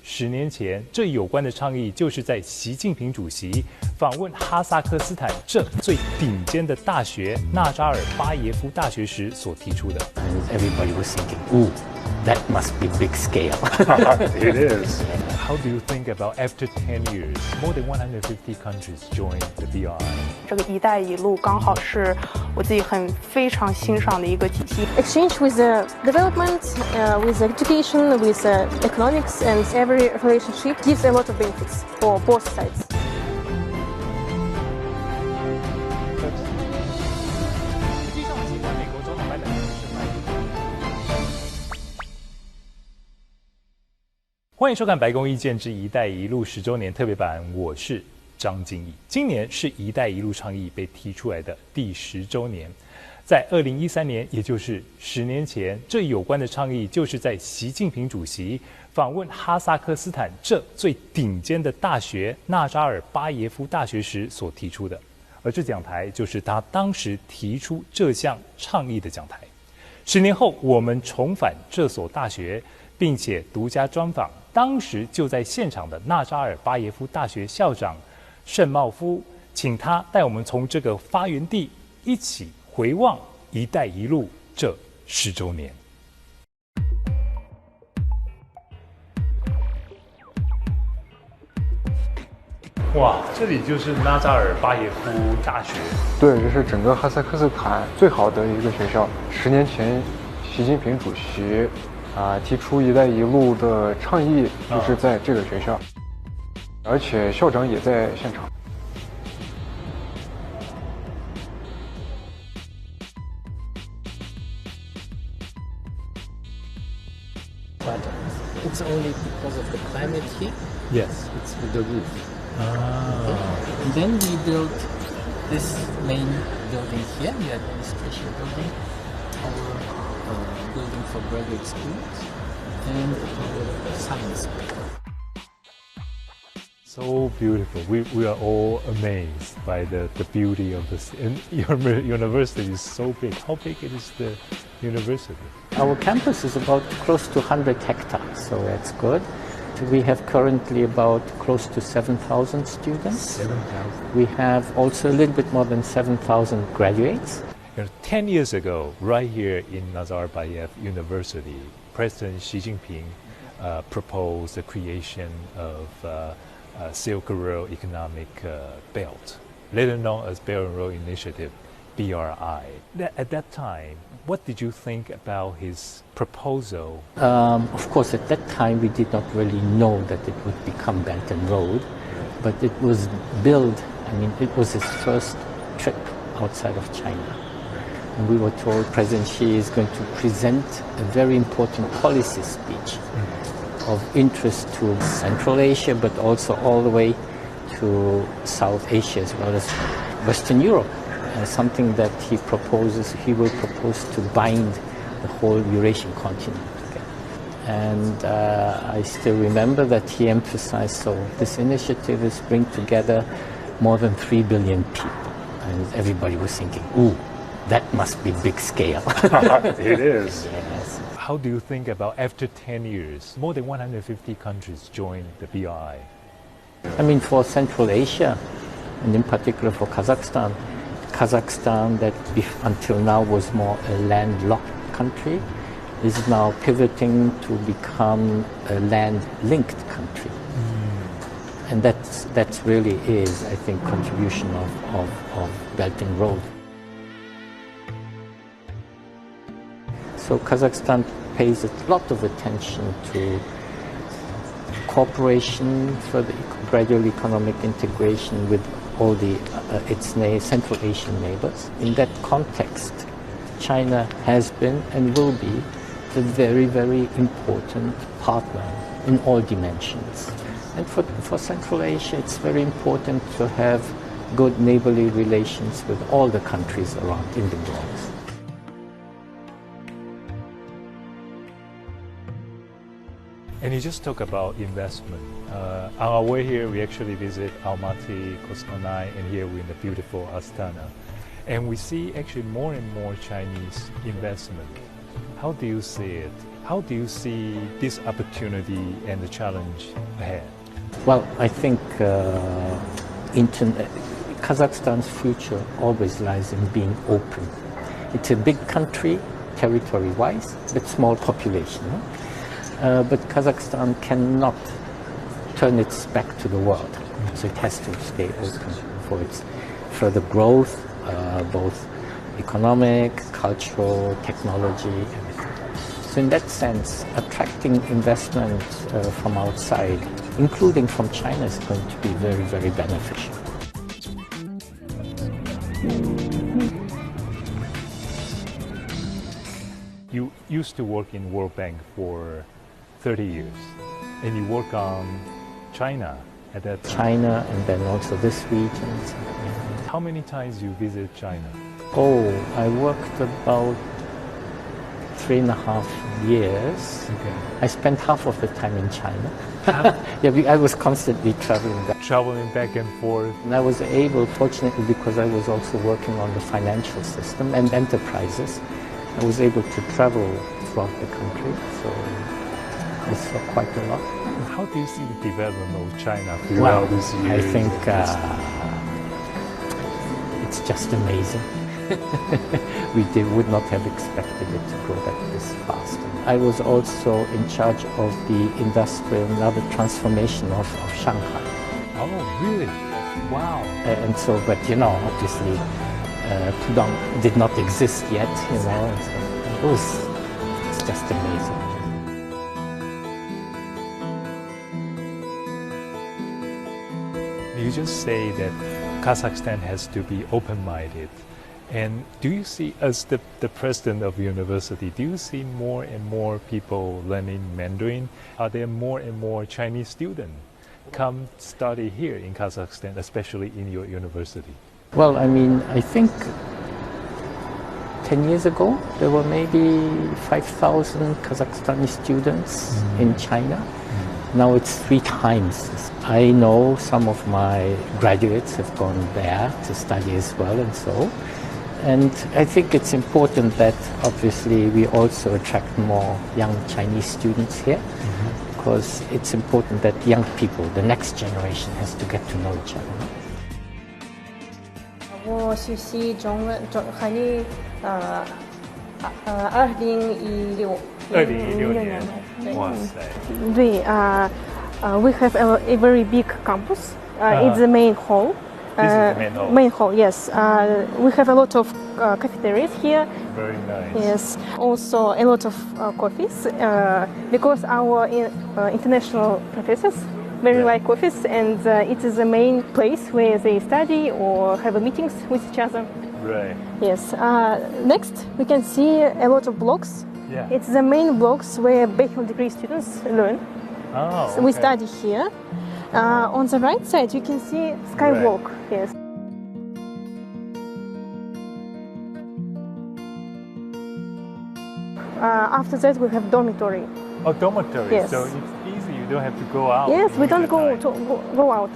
10年前，这有关的倡议就是在习近平主席访问哈萨克斯坦这最顶尖的大学纳扎尔巴耶夫大学时所提出的。Everybody was thinking, "Ooh, that must be big scale." It is. How do you think about after 10 years, more than 150 countries joined the BRI? 这个"一带一路"刚好是我自己非常欣赏的一个体系。Exchange with the development, with education, with economics, and every relationship gives a lot of benefits for both sides. 实际上，尽管美国总统拜登是拜欢迎收看《白宫意见之一带一路10周年特别版》，我是张经义。今年是一带一路倡议被提出来的第10周年。在2013年，也就是10年前，这有关的倡议就是在习近平主席访问哈萨克斯坦这最顶尖的大学纳扎尔巴耶夫大学时所提出的。而这讲台就是他当时提出这项倡议的讲台。10年后，我们重返这所大学，并且独家专访当时就在现场的纳扎尔巴耶夫大学校长盛茂夫，请他带我们从这个发源地一起回望“一带一路”这10周年。哇，这里就是纳扎尔巴耶夫大学。对，这是整个哈萨克斯坦最好的一个学校。10年前，习近平主席提出"一带一路"的倡议，就是在这个学校，而且校长也在现场。But it's only because of the climate here. Yes. It's with the roof. And then we built this main building here, the administration building, our building for graduate schools, and our science building. So beautiful. We are all amazed by the beauty of this. And your university is so big. How big is the university? Our campus is about close to 100 hectares, so that's good. We have currently about close to 7,000 students. 7,000. We have also a little bit more than 7,000 graduates. 10 years ago, right here in Nazarbayev University, President Xi Jinping proposed the creation of Silk Road Economic Belt, later known as Belt and Road Initiative, BRI. At that time, what did you think about his proposal? Of course, at that time we did not really know that it would become Belt and Road, but it was billed. I mean, it was his first trip outside of China. And we were told President Xi is going to present a very important policy speech of interest to Central Asia, but also all the way to South Asia as well as Western Europe. Something that he will propose to bind the whole Eurasian continent together. And I still remember that he emphasized, so this initiative is bring together more than 3 billion people. And everybody was thinking, "Ooh, that must be big scale." It is. Yes. How do you think about after 10 years, more than 150 countries joined the BRI? I mean, for Central Asia, and in particular for Kazakhstan, that until now was more a landlocked country, is now pivoting to become a land-linked country. And that's really is, I think, contribution of Belt and Road. So Kazakhstan pays a lot of attention to cooperation for the gradual economic integration with all its Central Asian neighbors. In that context, China has been and will be a very, very important partner in all dimensions. And for Central Asia, it's very important to have good neighborly relations with all the countries around in the world. And you just talk about investment. On our way here, we actually visit Almaty, Kostanay, and here we're in the beautiful Astana. And we see actually more and more Chinese investment How do you see it? How do you see this opportunity and the challenge ahead? Well, I think Kazakhstan's future always lies in being open. It's a big country, territory-wise, but small population. But Kazakhstan cannot turn its back to the world, so it has to stay open for its further growth, both economic, cultural, technology, everything. So in that sense, attracting investment from outside, including from China, is going to be very, very beneficial. You used to work in World Bank for 30 years, and you work on China at that time. China and then also this region. How many times you visit China? Oh, I worked about 3.5 years. Okay. I spent half of the time in China. Yeah, I was constantly traveling back. Traveling back and forth. And I was able, fortunately, because I was also working on the financial system and enterprises, I was able to travel throughout the country, so I saw quite a lot. How do you see the development of China throughout this year? I think it's just amazing. We would not have expected it to go this fast. I was also in charge of the industrial and other transformation of Shanghai. Oh, really? Wow. And so, but you know, obviously, Pudong did not exist yet, you know, and so it's just amazing. You just say that Kazakhstan has to be open-minded. And do you see, as the president of university, do you see more and more people learning Mandarin? Are there more and more Chinese students come study here in Kazakhstan, especially in your university? Well, I mean, I think 10 years ago, there were maybe 5,000 Kazakhstani students in China. Now it's 3 times. I know some of my graduates have gone there to study as well and so. And I think it's important that obviously we also attract more young Chinese students here, because it's important that young people, the next generation, has to get to know each other. 我学习中文汉语2016年，哇塞！对we have a very big campus. It's the main hall. This is the main hall. Main hall, yes. We have a lot of cafeterias here. Very nice. Yes. Also a lot of coffees because our international professors very like coffees, and it is the main place where they study or have meetings with each other. Right. Yes. Next, we can see a lot of blocks. Yeah. It's the main blocks where bachelor degree students learn. Oh, So we study here. On the right side, you can see skywalk. Right. Yes. After that, we have dormitory. Oh, dormitory. Yes. So it's easy. You don't have to go out. Yes, we don't during go the night. go out.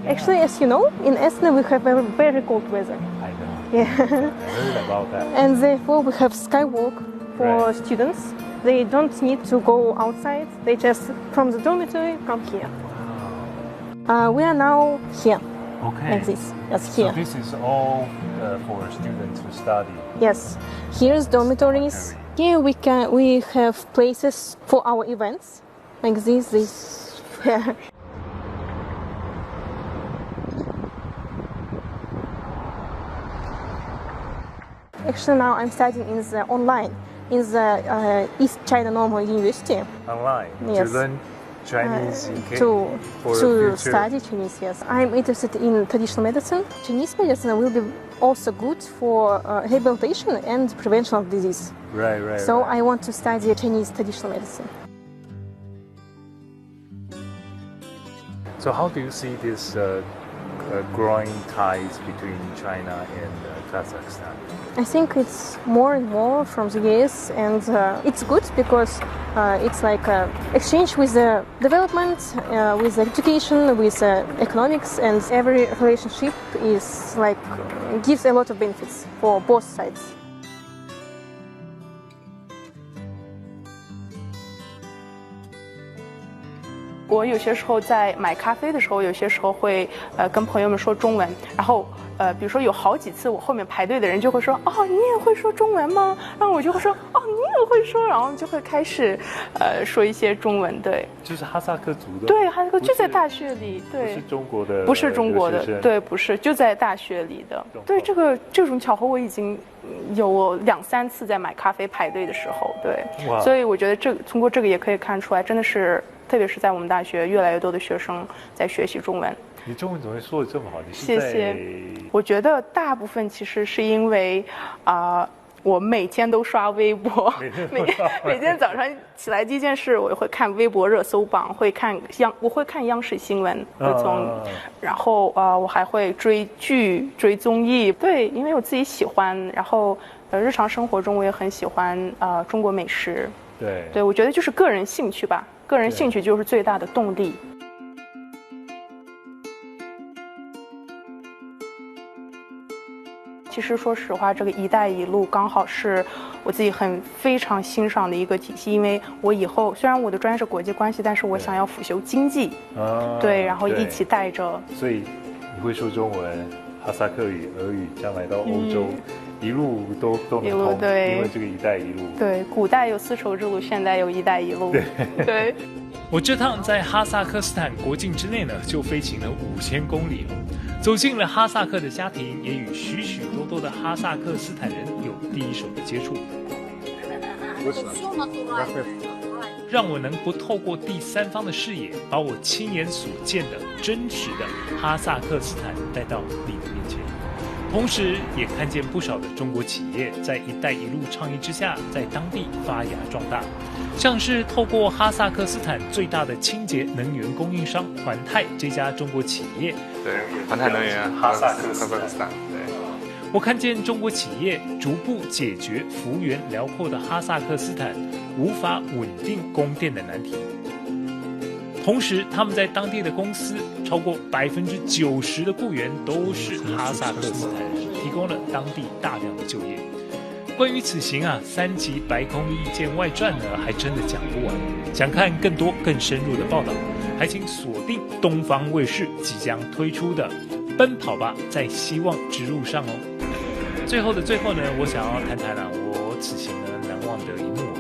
Actually, as you know, in Essen we have a very cold weather. I know. Yeah. I heard about that. And therefore we have skywalk for Right. students. They don't need to go outside. They just from the dormitory come here. We are now here, Okay. like this. Yes, So here. this is all for students to study. Yes. Here's dormitories. Here we have places for our events, like this. Yeah. Actually, now I'm studying in the online in the East China Normal University. Online. Yes. To learn Chinese in case to for to a future. study Chinese. Yes, I'm interested in traditional medicine. Chinese medicine will be also good for rehabilitation and prevention of disease. Right. So right. I want to study Chinese traditional medicine. So how do you see this growing ties between China and Kazakhstan? I think it's more and more from the years, and it's good because it's like exchange with the development, with education, with economics, and every relationship is like gives a lot of benefits for both sides. 我有些时候在买咖啡的时候，有些时候会跟朋友们说中文，然后比如说有好几次我后面排队的人就会说哦你也会说中文吗？然后我就会说哦你也会说，然后就会开始说一些中文。对，就是哈萨克族的。对，哈萨克就在大学里。对，不是中国的，不是中国的，对，不是就在大学里的。对，这种巧合我已经有2、3次在买咖啡排队的时候。对，所以我觉得通过这个也可以看出来，真的是特别是在我们大学，越来越多的学生在学习中文。你中文怎么会说的这么好？你是谢谢。我觉得大部分其实是因为我每天都刷微博，每天早上起来第一件事，我会看微博热搜榜，我会看央视新闻，然后我还会追剧、追综艺。对，因为我自己喜欢，然后日常生活中我也很喜欢中国美食。对，我觉得就是个人兴趣吧，个人兴趣就是最大的动力。其实说实话，这个“一带一路”刚好是我自己非常欣赏的一个体系，因为我以后虽然我的专业是国际关系，但是我想要辅修经济，对，然后一起带着。所以你会说中文、哈萨克语、俄语，将来到欧洲，一路都能通，对，因为这个“一带一路”。对，古代有丝绸之路，现在有“一带一路”。对。我这趟在哈萨克斯坦国境之内呢，就飞行了5000公里哦。走进了哈萨克的家庭，也与许许多多的哈萨克斯坦人有第一手的接触，让我能不透过第三方的视野，把我亲眼所见的真实的哈萨克斯坦带到你的面前。同时也看见不少的中国企业在“一带一路”倡议之下，在当地发芽壮大，像是透过哈萨克斯坦最大的清洁能源供应商环泰这家中国企业，对，环泰能源，哈萨克斯坦，对。我看见中国企业逐步解决幅员辽阔的哈萨克斯坦无法稳定供电的难题。同时，他们在当地的公司超过90%的雇员都是哈萨克斯坦人，提供了当地大量的就业。关于此行3集白宫意见外传呢，还真的讲不完。想看更多更深入的报道，还请锁定东方卫视即将推出的《奔跑吧，在希望之路上》哦。最后的最后呢，我想要谈谈我此行呢难忘的一幕。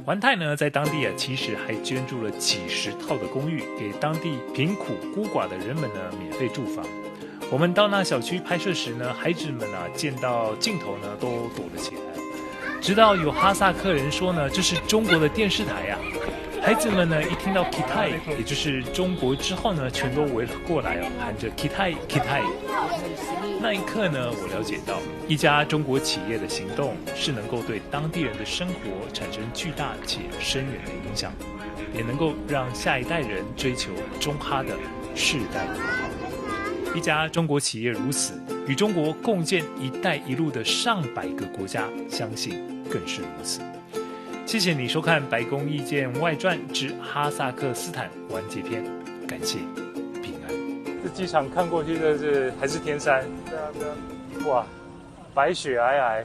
环泰呢，在当地其实还捐助了几10套的公寓，给当地贫苦孤寡的人们呢免费住房。我们到那小区拍摄时呢，孩子们见到镜头呢都躲了起来。直到有哈萨克人说呢，这是中国的电视台呀。孩子们呢一听到 Kitai， 也就是中国之后呢，全都围了过来喊着 Kitai Kitai。那一刻呢，我了解到一家中国企业的行动是能够对当地人的生活产生巨大且深远的影响，也能够让下一代人追求中哈的世代友好。一家中国企业如此，与中国共建“一带一路”的上百个国家，相信更是如此。谢谢你收看《白宫意见外传之哈萨克斯坦完结篇》，感谢平安。这机场看过去的还是天山，对啊，哇，白雪皑皑。